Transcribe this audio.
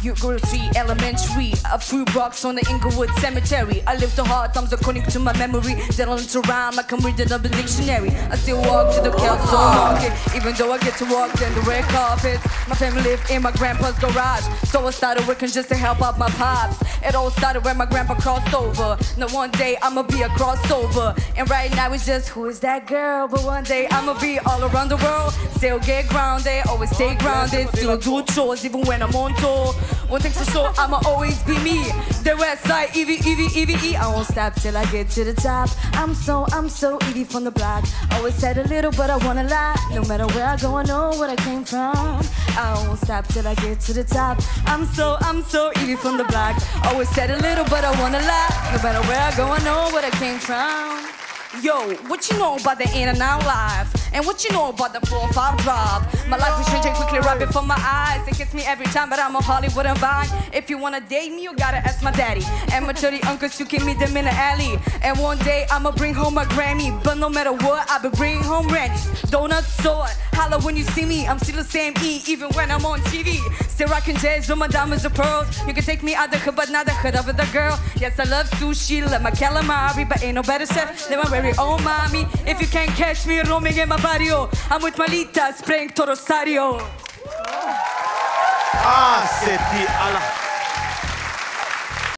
You go to 3 elementary, a few blocks on the Inglewood Cemetery. I live the hard times according to my memory. They don't learn to rhyme, I can read it up the dictionary. I still walk to the council market, even though I get to walk in the red carpets. My family lived in my grandpa's garage, so I started working just to help out my pops. It all started when my grandpa crossed over. Now one day I'ma be a crossover, and right now it's just who is that girl? But one day I'ma be all around the world. Still get grounded, always stay grounded. Still do chores even when I'm on tour. One thing's for sure, I'ma always be me. The West Side, Evie. I won't stop till I get to the top. I'm so Evie from the block. Always said a little, but I want a lot. No matter where I go, I know where I came from. I won't stop till I get to the top. I'm so Evie from the block. Always said a little, but I want a lot. No matter where I go, I know where I came from. Yo, what you know about the in and out life? And what you know about the 4-5 drive? My life is changing quickly right before my eyes. It hits me every time, but I'm a Hollywood and vine. If you wanna date me, you gotta ask my daddy. And my 30 uncles, you can meet them in the alley. And one day, I'ma bring home my Grammy. But no matter what, I'll be bringing home Randy's donuts, sword. Holla when you see me, I'm still the same E, even when I'm on TV. Still rocking jazz with my diamonds and pearls. You can take me out the hood, but not the hood of the girl. Yes, I love sushi, love my calamari, but ain't no better chef than my very own mommy. If you can't catch me roaming in my barrio, I'm with Malita, spraying to Rosario. Ah, senti alla...